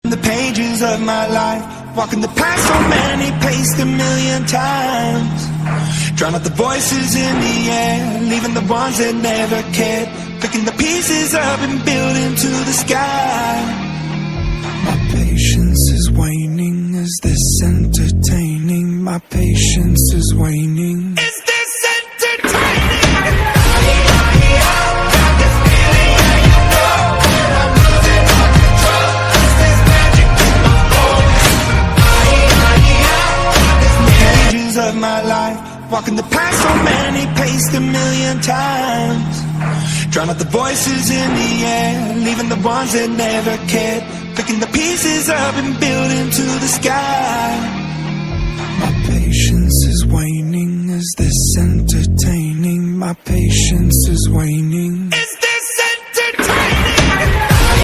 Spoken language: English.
The pages of my life, walking the path so many paced a million times. Drown out the voices in the air, leaving the ones that never cared. Picking the pieces up and building to the sky. My patience is waning. Is this entertaining? My patience is waning. Is this entertaining? Of my life, walking the path so many paced a million times. Drown out the voices in the air, leaving the ones that never cared. Picking the pieces up and building to the sky. My patience is waning. Is this entertaining? My patience is waning.